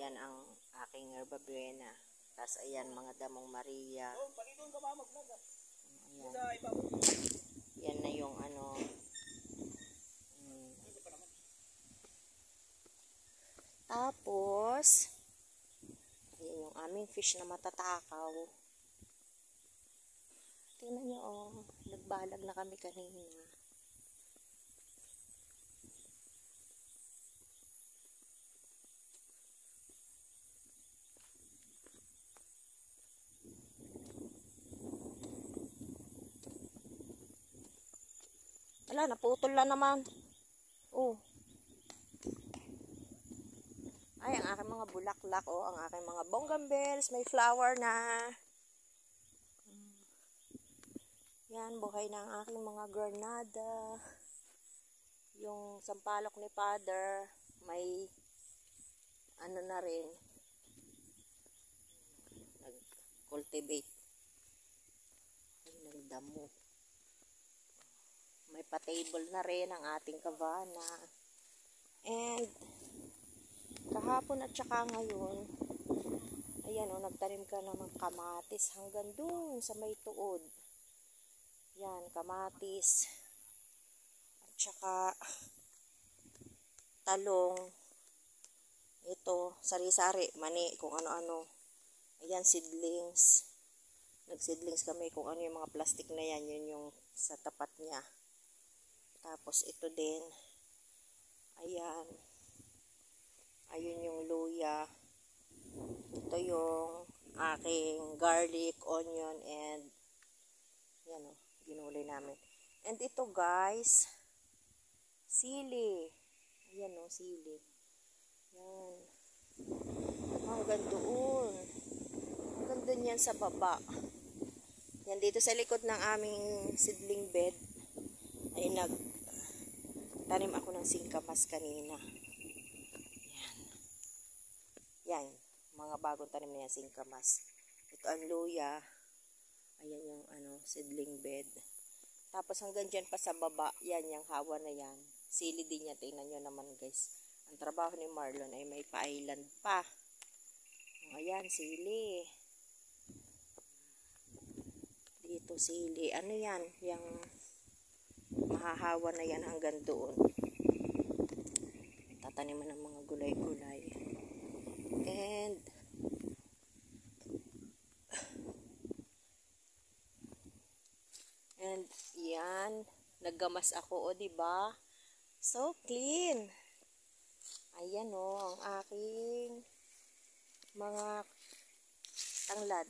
Ayan ang aking herba buena. Tapos ayan mga damong Maria. Ayan. Yan na yung ano. Tapos ayan yung aming fish na matatakaw. Tingnan nyo, oh, nagbalag na kami kanina. Wala, naputol na naman. Oh. Ay, ang aking mga bulaklak, oh, ang aking mga bougainvilleas, may flower na. Yan, buhay na ang aking mga granada. Yung sampalok ni Father, may ano na rin, nag-cultivate. Ay, nagdamo. May pa-table na rin ang ating kavana. And kahapon at saka ngayon, ayan o, nagtanim ka naman kamatis hanggang dun sa may tuod. Yan, kamatis. At saka talong. Ito, sari-sari, mani, kung ano-ano. Ayan, seedlings. Nag-seedlings kami kung ano yung mga plastic na yan. Yun yung sa tapat niya. Tapos ito din. Ayan. Ayun yung luya. Ito yung aking garlic, onion, and yan o, ginulay namin. And ito guys, sili. Ayan o, sili. Yan. Hanggang doon. Hanggang doon yan sa baba. Yan, dito sa likod ng aming seedling bed ay nagtanim ako ng singkamas kanina. Yan. Yan. Mga bagong tanim na yan, singkamas. Ito ang luya. Ayan yung ano, seedling bed. Tapos hanggang dyan pa sa baba, yan yung hawa na yan. Sili din yan. Tingnan nyo naman guys. Ang trabaho ni Marlon ay may pa-island pa. Ayan, sili. Dito sili. Ano yan? Yung mahahawa na yan hanggang doon. Tataniman ng mga gulay-gulay. And yan, naggamas ako, o diba? So clean. Ayan o, ang aking mga tanglad.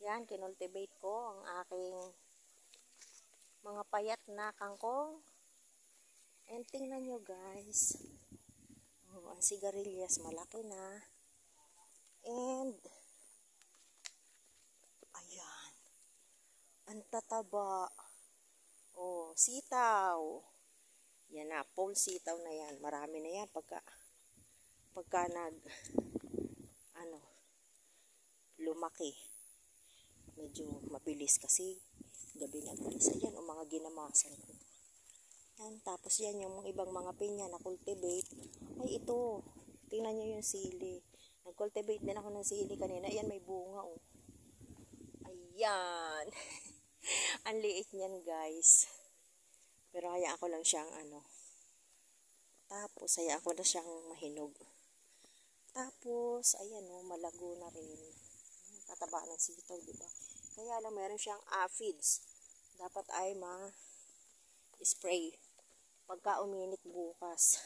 Yan, kinultivate ko ang aking mga payat na kangkong. And tingnan nyo guys. Oh, ang sigarilyas malaki na. And ayan. Ang tataba. Oh, sitaw. Yan na, pole sitaw na yan. Marami na yan pagka lumaki. Medyo mabilis kasi gabi na guys. Ayan, o mga ginamasan ko. Yan, tapos yan yung ibang mga pinya na cultivate. Ay, ito. Tingnan nyo yung sili. Nag-cultivate din ako ng sili kanina. Ayan, may bunga, oh. Ayan. Ang liit niyan, guys. Pero hayaan ko lang siyang, tapos, hayaan ko na siyang mahinog. Tapos, ayan, oh, malago na rin. Tataba ng sitaw, diba? Kaya lang, meron siyang aphids. Dapat ay ma-spray pagka uminit bukas.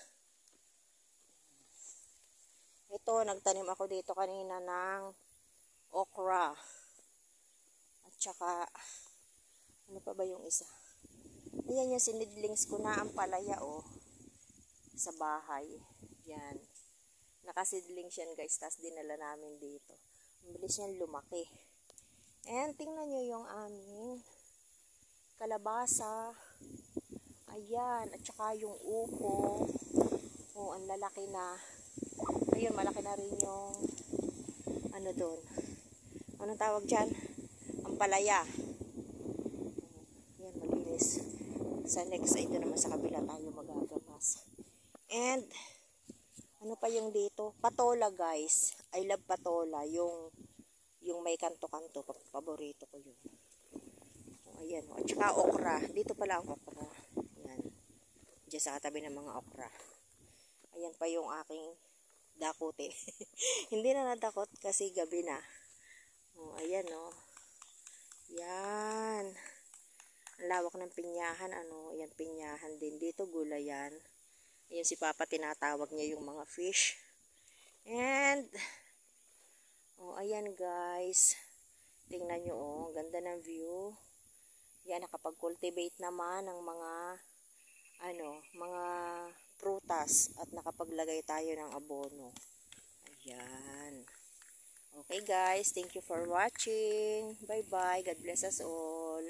Ito, nagtanim ako dito kanina ng okra. At saka, ano pa ba yung isa? Ayan yung sinidlings ko na ang palaya, oh. Sa bahay. Yan. Nakasidlings yan, guys. Tapos dinala namin dito. Mabilis yan lumaki. And tingnan nyo yung aming kalabasa. Ayan. At saka yung upo. Oh, ang lalaki na. Ayun, malaki na rin yung doon. Anong tawag dyan? Ang palaya. Yan, malinis. Sa next side naman sa kabila tayo magagamas. And ano pa yung dito. Patola guys. I love patola. Yung may kanto-kanto. Paborito ko yun. Ayan. At saka okra. Dito pala ang okra. Ayan. Diyan sa katabi ng mga okra. Ayan pa yung aking dakote. Hindi na nadakot kasi gabi na. Ayan Yan. Ang lawak ng pinyahan. Ayan pinyahan din. Dito gulayan. Ayan si Papa tinatawag niya yung mga fish. And ayan guys. Tingnan nyo ganda ng view. Yan nakapag-cultivate naman ng mga mga prutas at nakapaglagay tayo ng abono. Ayan. Okay guys, thank you for watching. Bye bye. God bless us all.